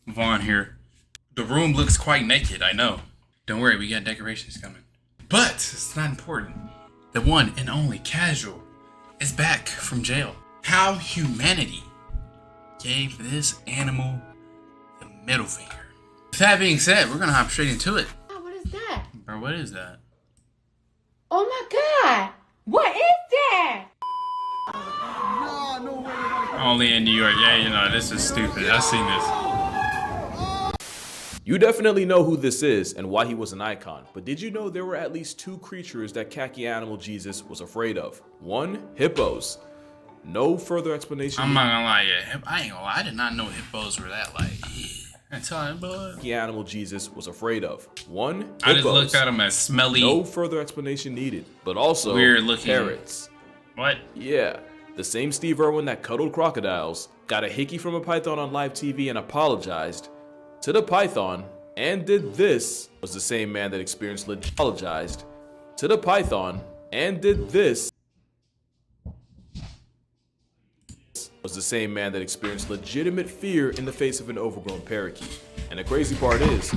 Vaughn here. The room looks quite naked, I know. Don't worry, we got decorations coming. But it's not important. The one and only Casual is back from jail. How humanity gave this animal the middle finger. With that being said, we're gonna hop straight into it. Oh, what is that? Bro, what is that? Oh my God! What is that? Only in New York. Yeah, you know, this is stupid. I've seen this. You definitely know who this is and why he was an icon, but did you know there were at least two creatures that khaki animal Jesus was afraid of? One, hippos. No further explanation. I'm not gonna lie, yeah. I ain't gonna lie, I did not know hippos were that like, that's all right, boy. Khaki animal Jesus was afraid of. One, hippos. I just looked at them as smelly. No further explanation needed, but also weird looking parrots. What? Yeah, the same Steve Irwin that cuddled crocodiles, got a hickey from a python on live TV and apologized to the python, and did this, was the same man that experienced apologized to the python, and did this, was the same man that experienced legitimate fear in the face of an overgrown parakeet. And the crazy part is,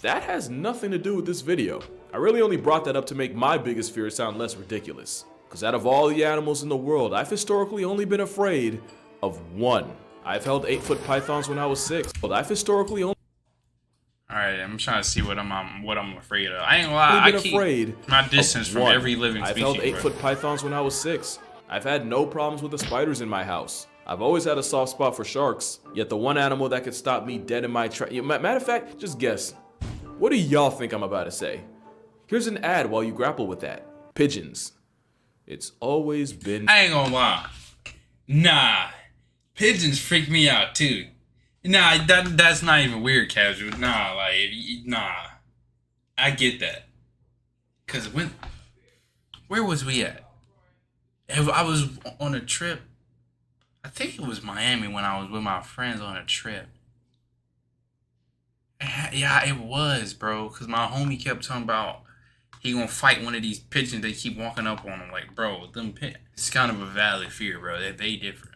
that has nothing to do with this video. I really only brought that up to make my biggest fear sound less ridiculous. Because out of all the animals in the world, I've historically only been afraid of one. I've held 8-foot pythons when I was 6, but I've historically only Alright, I'm trying to see what I'm afraid of. I ain't gonna lie, I keep afraid my distance from one. every living species. I've held 8-foot pythons when I was 6. I've had no problems with the spiders in my house. I've always had a soft spot for sharks, yet the one animal that could stop me dead in my tracks. Matter of fact, just guess. What do y'all think I'm about to say? Here's an ad while you grapple with that. Pigeons. It's always been. I ain't gonna lie. Nah. Pigeons freak me out too. Nah, that's not even weird, Casual. Nah, like, nah. I get that. Cause where was we at? I was on a trip. I think it was Miami when I was with my friends on a trip. Yeah, it was, bro. Cause my homie kept talking about he gonna fight one of these pigeons. They keep walking up on him. Like, bro, it's kind of a valid fear, bro. They different.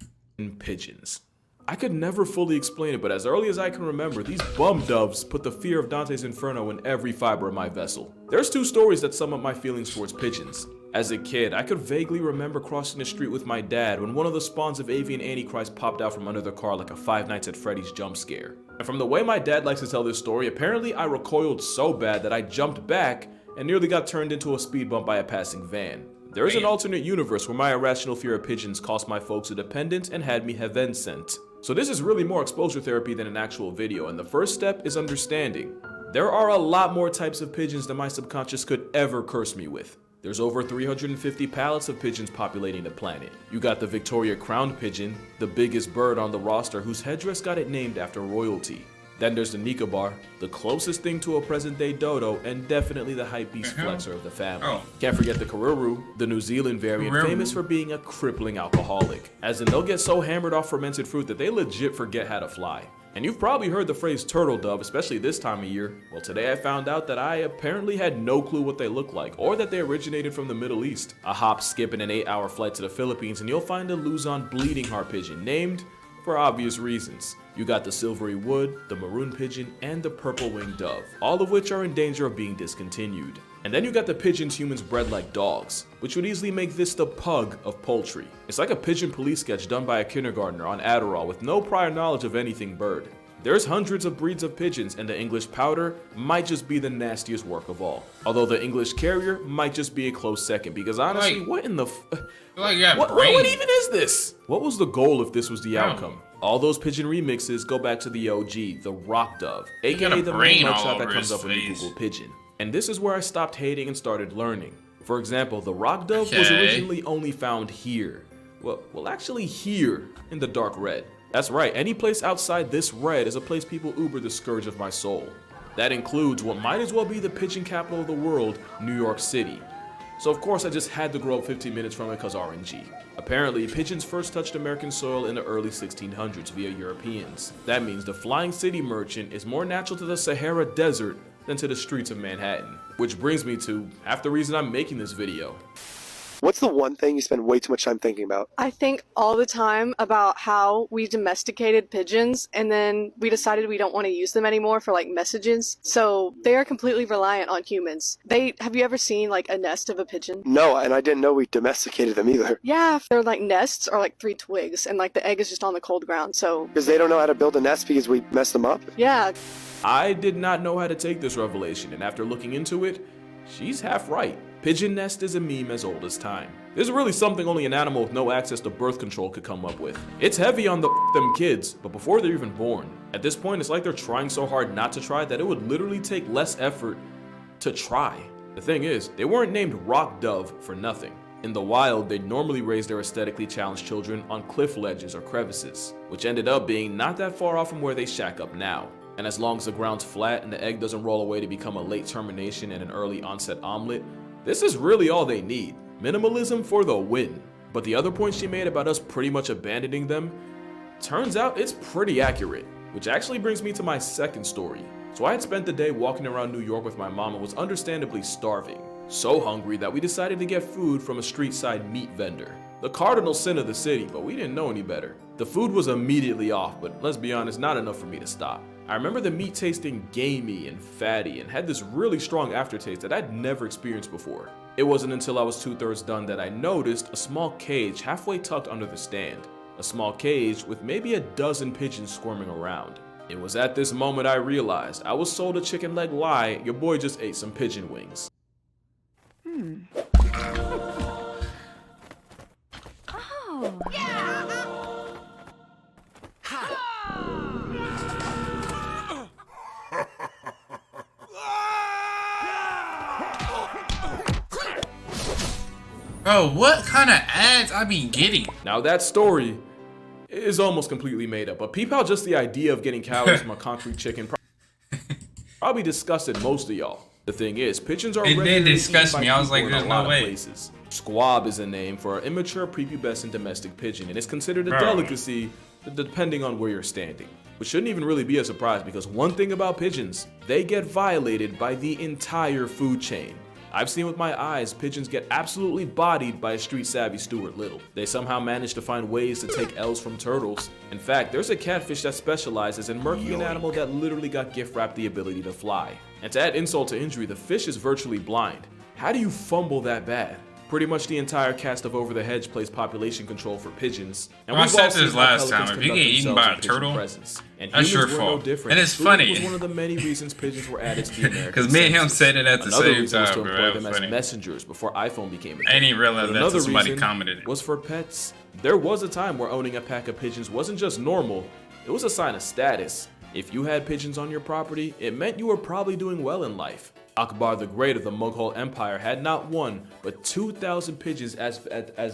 Pigeons. I could never fully explain it, but as early as I can remember, these bum doves put the fear of Dante's Inferno in every fiber of my vessel. There's two stories that sum up my feelings towards pigeons. As a kid, I could vaguely remember crossing the street with my dad when one of the spawns of avian antichrist popped out from under the car like a Five Nights at Freddy's jump scare. And from the way my dad likes to tell this story, apparently I recoiled so bad that I jumped back and nearly got turned into a speed bump by a passing van. There is an alternate universe where my irrational fear of pigeons cost my folks a dependent and had me heaven sent. So this is really more exposure therapy than an actual video, and the first step is understanding. There are a lot more types of pigeons than my subconscious could ever curse me with. There's over 350 pallets of pigeons populating the planet. You got the Victoria crowned pigeon, the biggest bird on the roster whose headdress got it named after royalty. Then there's the Nicobar, the closest thing to a present-day dodo, and definitely the hypebeast flexer of the family. Oh. Can't forget the Karuru, the New Zealand variant, famous for being a crippling alcoholic. As in, they'll get so hammered off fermented fruit that they legit forget how to fly. And you've probably heard the phrase turtle dove, especially this time of year. Well, today I found out that I apparently had no clue what they look like, or that they originated from the Middle East. A hop, skip, and an 8-hour flight to the Philippines, and you'll find a Luzon bleeding heart pigeon, named for obvious reasons. You got the silvery wood, the maroon pigeon, and the purple winged dove, all of which are in danger of being discontinued. And then you got the pigeons humans bred like dogs, which would easily make this the pug of poultry. It's like a pigeon police sketch done by a kindergartner on Adderall with no prior knowledge of anything bird. There's hundreds of breeds of pigeons, and the English pouter might just be the nastiest work of all. Although the English carrier might just be a close second, because honestly, what in the what even is this? What was the goal if this was the outcome? All those pigeon remixes go back to the OG, the rock dove, aka the main mugshot that comes up when you Google pigeon. And this is where I stopped hating and started learning. For example, the rock dove was originally only found here. Well, actually here in the dark red. That's right, any place outside this red is a place people uber the scourge of my soul. That includes what might as well be the pigeon capital of the world, New York City. So of course I just had to grow up 15 minutes from it because RNG. Apparently, pigeons first touched American soil in the early 1600s via Europeans. That means the flying city merchant is more natural to the Sahara Desert than to the streets of Manhattan. Which brings me to half the reason I'm making this video. What's the one thing you spend way too much time thinking about? I think all the time about how we domesticated pigeons and then we decided we don't want to use them anymore for like messages. So they are completely reliant on humans. Have you ever seen like a nest of a pigeon? No, and I didn't know we domesticated them either. Yeah, they're like nests or like 3 twigs and like the egg is just on the cold ground. So Because they don't know how to build a nest because we messed them up? yeah. I did not know how to take this revelation, and after looking into it, she's half right. Pigeon nest is a meme as old as time. This is really something only an animal with no access to birth control could come up with. It's heavy on the them kids, but before they're even born. At this point, it's like they're trying so hard not to try that it would literally take less effort to try. The thing is, they weren't named rock dove for nothing. In the wild, they'd normally raise their aesthetically challenged children on cliff ledges or crevices, which ended up being not that far off from where they shack up now. And as long as the ground's flat and the egg doesn't roll away to become a late termination and an early onset omelet, this is really all they need. Minimalism for the win. But the other point she made about us pretty much abandoning them, turns out it's pretty accurate. Which actually brings me to my second story. So I had spent the day walking around New York with my mom and was understandably starving. So hungry that we decided to get food from a street side meat vendor. The cardinal sin of the city, but we didn't know any better. The food was immediately off, but let's be honest, not enough for me to stop. I remember the meat tasting gamey and fatty and had this really strong aftertaste that I'd never experienced before. It wasn't until I was 2/3 done that I noticed a small cage halfway tucked under the stand. A small cage with maybe a dozen pigeons squirming around. It was at this moment I realized I was sold a chicken leg lie, your boy just ate some pigeon wings. Oh. Bro, what kind of ads I be getting? Now that story is almost completely made up, but peep how just the idea of getting calories from a concrete chicken probably disgusted most of y'all. The thing is, pigeons are It did regularly disgust eaten me. by I was like, people in there's a lot no of way. places. Squab is a name for an immature prepubescent domestic pigeon, and it's considered a Bro. delicacy depending on where you're standing. Which shouldn't even really be a surprise because one thing about pigeons, they get violated by the entire food chain. I've seen with my eyes pigeons get absolutely bodied by a street savvy Stuart Little. They somehow manage to find ways to take L's from turtles. In fact, there's a catfish that specializes in murking an animal that literally got gift wrapped the ability to fly. And to add insult to injury, the fish is virtually blind. How do you fumble that bad? Pretty much the entire cast of Over the Hedge plays population control for pigeons. And Well, I we've said all seen this how last pelicans time, if you conduct get eaten themselves by in a pigeon turtle, presence. And that's humans your were no fault. different. And it's Food funny. was one of the many reasons pigeons were added to the American Because me and him census. said it at the Another same reason was to time, bro. employ That them was as funny. messengers before iPhone became a I thing. didn't realize But that another until somebody reason commented. was for pets. There was a time where owning a pack of pigeons wasn't just normal, it was a sign of status. If you had pigeons on your property, it meant you were probably doing well in life. Akbar the Great of the Mughal Empire had not one, but 2,000 pigeons as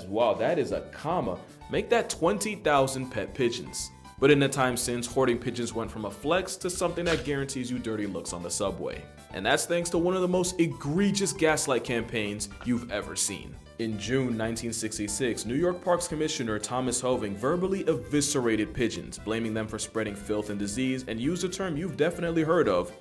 wow, that is a comma. Make that 20,000 pet pigeons. But in the time since, hoarding pigeons went from a flex to something that guarantees you dirty looks on the subway. And that's thanks to one of the most egregious gaslight campaigns you've ever seen. In June 1966, New York Parks Commissioner Thomas Hoving verbally eviscerated pigeons, blaming them for spreading filth and disease, and used a term you've definitely heard of,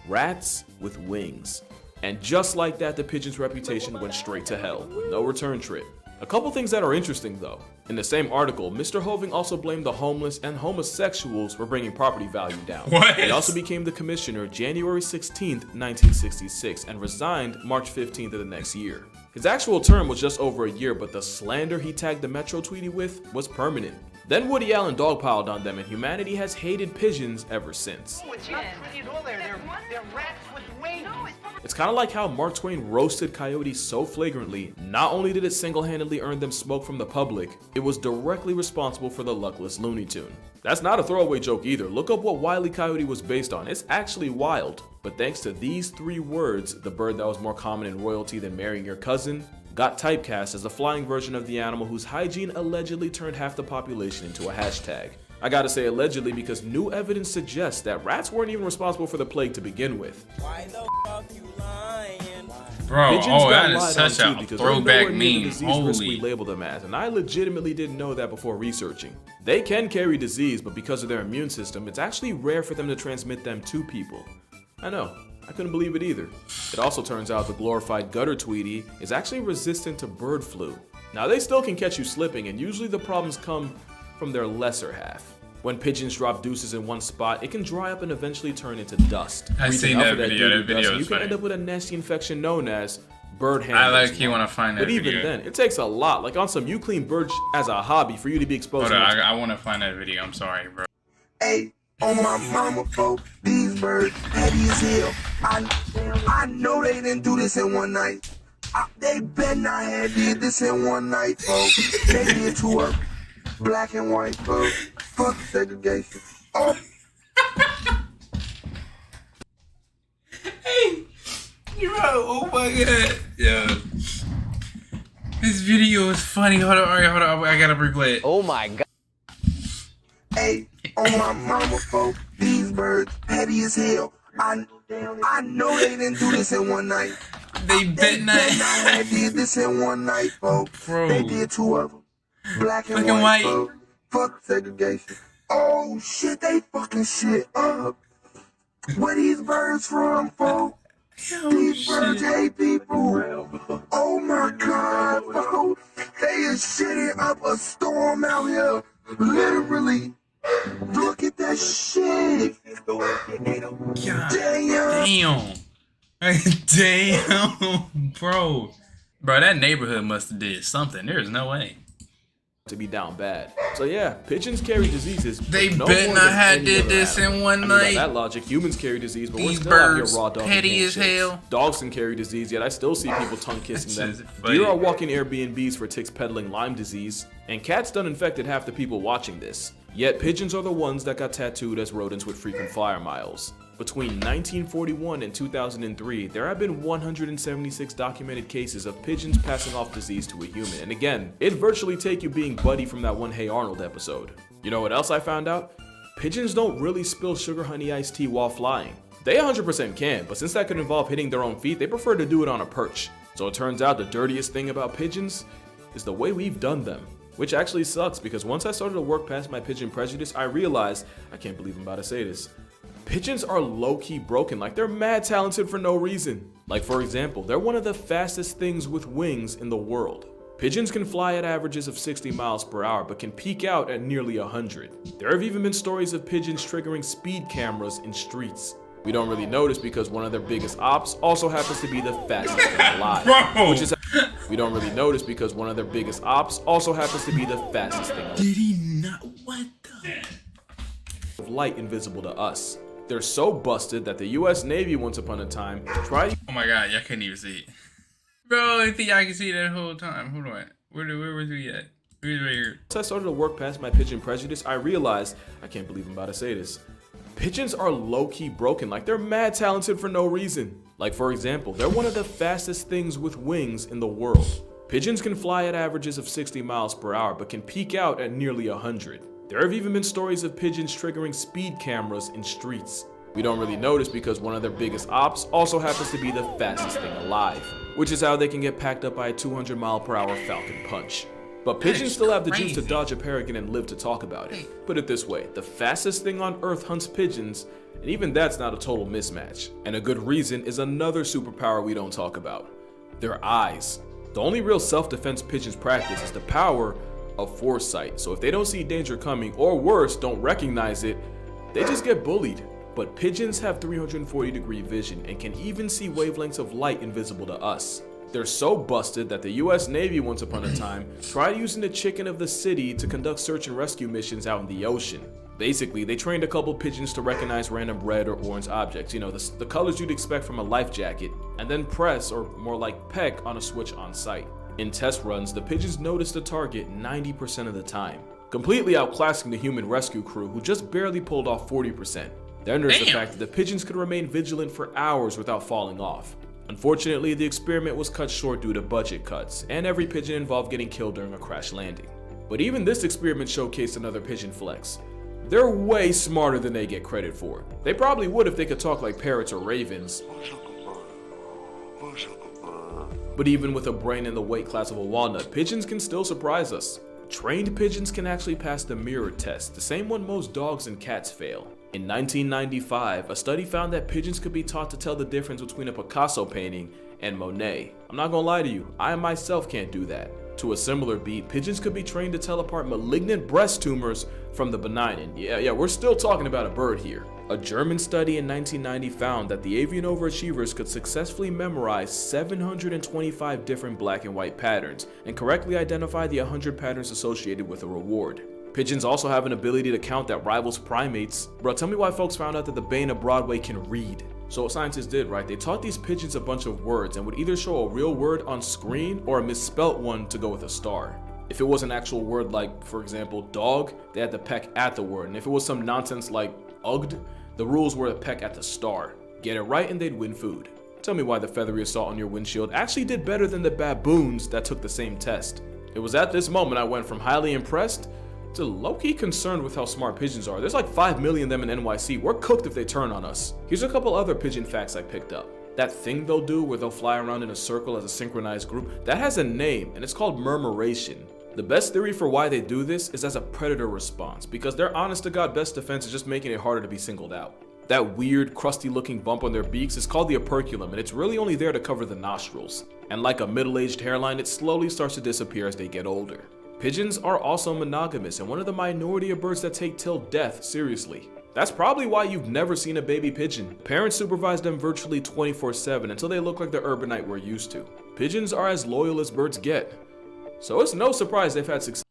rats with wings. And just like that, the pigeon's reputation went straight to hell, with no return trip. A couple things that are interesting though. In the same article, Mr. Hoving also blamed the homeless and homosexuals for bringing property value down. What? He also became the commissioner January 16th, 1966, and resigned March 15th of the next year. His actual term was just over a year, but the slander he tagged the Metro tweety with was permanent. Then Woody Allen dogpiled on them, and humanity has hated pigeons ever since. It's not pretty at all there. They're rats with wings. It's kind of like how Mark Twain roasted coyotes so flagrantly, not only did it single-handedly earn them smoke from the public, it was directly responsible for the luckless Looney Tune. That's not a throwaway joke either. Look up what Wile E. Coyote was based on. It's actually wild. But thanks to these 3 words, the bird that was more common in royalty than marrying your cousin got typecast as a flying version of the animal whose hygiene allegedly turned half the population into a hashtag. I gotta say allegedly because new evidence suggests that rats weren't even responsible for the plague to begin with. Why the fuck you lying? Bro, Pigeons oh, got that is lied such on a too because throwback they're nowhere near the meme. disease risk we Holy. label them as, and I legitimately didn't know that before researching. They can carry disease, but because of their immune system, it's actually rare for them to transmit them to people. I know, I couldn't believe it either. It also turns out the glorified gutter tweety is actually resistant to bird flu. Now they still can catch you slipping, and usually the problems come from their lesser half. When pigeons drop deuces in one spot, it can dry up and eventually turn into dust. I Breathing seen up that with video. doo-doo That video dust, is you can funny. end up with a nasty infection known as bird hand. I like you want to find that But even video. then, it takes a lot. Like on some you clean bird as a hobby for you to be exposed Hold on, to. I want to find that video. I'm sorry, bro. Hey, on my mama, folk, these birds heavy as hell. I know they didn't do this in one night. They better not have did this in one night, folks. They did to us. Black and white, folks. Fuck segregation. Oh. Hey, bro, oh my god, yo. This video is funny. Hold on, I gotta replay it. Oh my god. Hey, on my mama, folk, these birds heavy as hell. I know they didn't do this in one night. They bet not. They did this in one night, folks. Bro. They did two of them. Black and Black and white. folks. Fuck segregation. Oh shit, they fucking shit up. Where these birds from, folks? These birds hate people. Oh my god, folks. They is shitting up a storm out here. Literally. Look at that shit. God Damn. damn, bro. Bro, that neighborhood must have did something. There's no way. To be down bad. So yeah, pigeons carry diseases. but They no bet more not than had any did other this animal. in one I mean, by night. that logic, humans carry disease, but we're These still out here birds raw dogging petty as handshakes. hell. Dogs can carry disease, yet I still see people tongue kissing them. This is funny. Deer are walking Airbnbs for ticks peddling Lyme disease, and cats done infected half the people watching this. Yet pigeons are the ones that got tattooed as rodents with frequent flyer miles. Between 1941 and 2003, there have been 176 documented cases of pigeons passing off disease to a human. And again, it'd virtually take you being Buddy from that one Hey Arnold episode. You know what else I found out? Pigeons don't really spill sugar honey iced tea while flying. They 100% can, but since that could involve hitting their own feet, they prefer to do it on a perch. So it turns out the dirtiest thing about pigeons is the way we've done them. Which actually sucks, because once I started to work past my pigeon prejudice, I realized, I can't believe I'm about to say this, pigeons are low-key broken, like they're mad talented for no reason. Like for example, they're one of the fastest things with wings in the world. Pigeons can fly at averages of 60 miles per hour, but can peak out at nearly 100. There have even been stories of pigeons triggering speed cameras in streets. We don't really notice because one of their biggest ops also happens to be the fastest thing alive. Bro. Which is we don't really notice because one of their biggest ops also happens to be the fastest thing alive. Did he not? What the? Of light invisible to us. They're so busted that the US Navy once upon a time tried Oh my god, y'all couldn't even see it. Bro, I think I can see that whole time. Hold on. Where was we at? We was right here. Once I started to work past my pigeon prejudice, I realized, I can't believe I'm about to say this, pigeons are low-key broken, like they're mad talented for no reason. Like for example, they're one of the fastest things with wings in the world. Pigeons can fly at averages of 60 miles per hour, but can peak out at nearly 100. There have even been stories of pigeons triggering speed cameras in streets. We don't really notice because one of their biggest ops also happens to be the fastest thing alive, which is how they can get packed up by a 200-mile-per-hour Falcon Punch. But pigeons still have the juice to crazy. dodge a peregrine and live to talk about it. Put it this way, the fastest thing on Earth hunts pigeons, and even that's not a total mismatch. And a good reason is another superpower we don't talk about, their eyes. The only real self-defense pigeons practice is the power of foresight. So if they don't see danger coming, or worse, don't recognize it, they just get bullied. But pigeons have 340-degree vision and can even see wavelengths of light invisible to us. They're so busted that the US Navy once upon a time tried using the chicken of the city to conduct search and rescue missions out in the ocean. Basically, they trained a couple pigeons to recognize random red or orange objects, you know, the colors you'd expect from a life jacket, and then press, or more like peck, on a switch on site. In test runs, the pigeons noticed the target 90% of the time, completely outclassing the human rescue crew who just barely pulled off 40%. Then there's the fact that the pigeons could remain vigilant for hours without falling off. Unfortunately, the experiment was cut short due to budget cuts, and every pigeon involved getting killed during a crash landing. But even this experiment showcased another pigeon flex. They're way smarter than they get credit for. They probably would if they could talk like parrots or ravens. But even with a brain in the weight class of a walnut, pigeons can still surprise us. Trained pigeons can actually pass the mirror test, the same one most dogs and cats fail. In 1995, a study found that pigeons could be taught to tell the difference between a Picasso painting and Monet. I'm not gonna lie to you, I myself can't do that. To a similar beat, pigeons could be trained to tell apart malignant breast tumors from the benign. And yeah, we're still talking about a bird here. A German study in 1990 found that the avian overachievers could successfully memorize 725 different black and white patterns and correctly identify the 100 patterns associated with a reward. Pigeons also have an ability to count that rivals primates. Bro, tell me why folks found out that the Bane of Broadway can read. So what scientists did, right, they taught these pigeons a bunch of words and would either show a real word on screen or a misspelt one to go with a star. If it was an actual word like, for example, dog, they had to peck at the word. And if it was some nonsense like ugged, the rules were to peck at the star. Get it right and they'd win food. Tell me why the feathery assault on your windshield actually did better than the baboons that took the same test. It was at this moment I went from highly impressed to low-key concerned with how smart pigeons are. There's like 5 million of them in NYC. We're cooked if they turn on us. Here's a couple other pigeon facts I picked up. That thing they'll do where they'll fly around in a circle as a synchronized group, that has a name and it's called murmuration. The best theory for why they do this is as a predator response, because their honest to God best defense is just making it harder to be singled out. That weird, crusty looking bump on their beaks is called the operculum, and it's really only there to cover the nostrils. And like a middle-aged hairline, it slowly starts to disappear as they get older. Pigeons are also monogamous and one of the minority of birds that take till death seriously. That's probably why you've never seen a baby pigeon. Parents supervise them virtually 24/7 until they look like the urbanite we're used to. Pigeons are as loyal as birds get. So it's no surprise they've had success.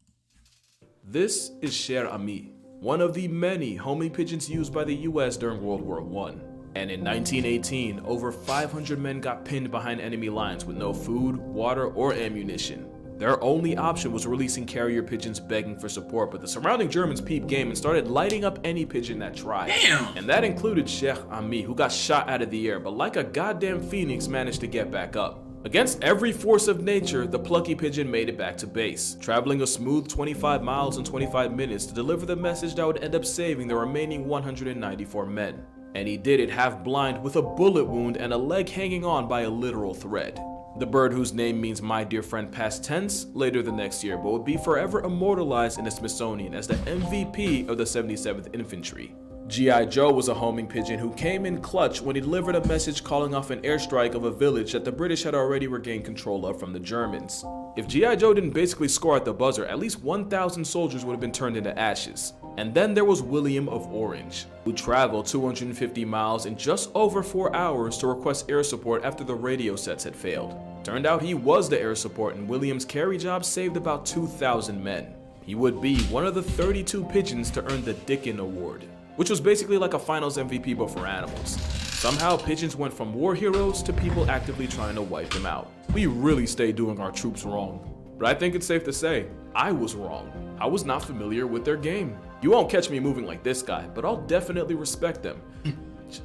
This is Cher Ami, one of the many homing pigeons used by the US during World War I. And in 1918, over 500 men got pinned behind enemy lines with no food, water, or ammunition. Their only option was releasing carrier pigeons begging for support, but the surrounding Germans peeped game and started lighting up any pigeon that tried. Damn. And that included Sheikh Ami, who got shot out of the air, but like a goddamn phoenix managed to get back up. Against every force of nature, the plucky pigeon made it back to base, traveling a smooth 25 miles in 25 minutes to deliver the message that would end up saving the remaining 194 men. And he did it half blind with a bullet wound and a leg hanging on by a literal thread. The bird, whose name means my dear friend past tense, later the next year, but would be forever immortalized in the Smithsonian as the MVP of the 77th Infantry. G.I. Joe was a homing pigeon who came in clutch when he delivered a message calling off an airstrike of a village that the British had already regained control of from the Germans. If G.I. Joe didn't basically score at the buzzer, at least 1,000 soldiers would have been turned into ashes. And then there was William of Orange, who traveled 250 miles in just over 4 hours to request air support after the radio sets had failed. Turned out he was the air support, and William's carry job saved about 2,000 men. He would be one of the 32 pigeons to earn the Dickin Award, which was basically like a finals MVP but for animals. Somehow pigeons went from war heroes to people actively trying to wipe them out. We really stayed doing our troops wrong. But I think it's safe to say, I was wrong. I was not familiar with their game. You won't catch me moving like this guy, but I'll definitely respect them.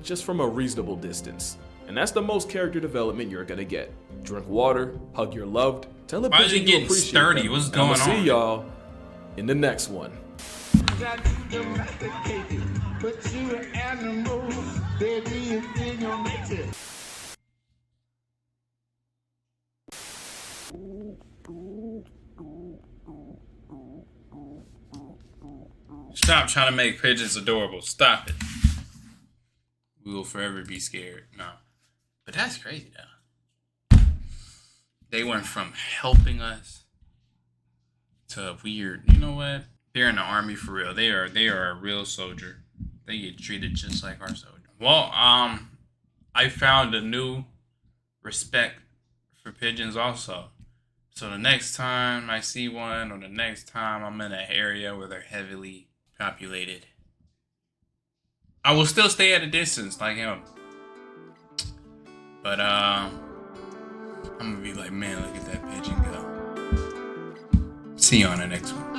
Just from a reasonable distance. And that's the most character development you're gonna get. Drink water, hug your loved, tell a Why is pigeon he you getting appreciate sturdy? them. What's And I'ma going on? see y'all in the next one. Got you domesticated, but you an animal, baby, it's in your nature. Stop trying to make pigeons adorable. Stop it. We will forever be scared. No. But that's crazy, though. They went from helping us to weird. You know what? They're in the army for real. They are a real soldier. They get treated just like our soldiers. Well, I found a new respect for pigeons also. So the next time I see one, or the next time I'm in an area where they're heavily populated, I will still stay at a distance like him. But I'm gonna be like, man, look at that pigeon go. See you on the next one.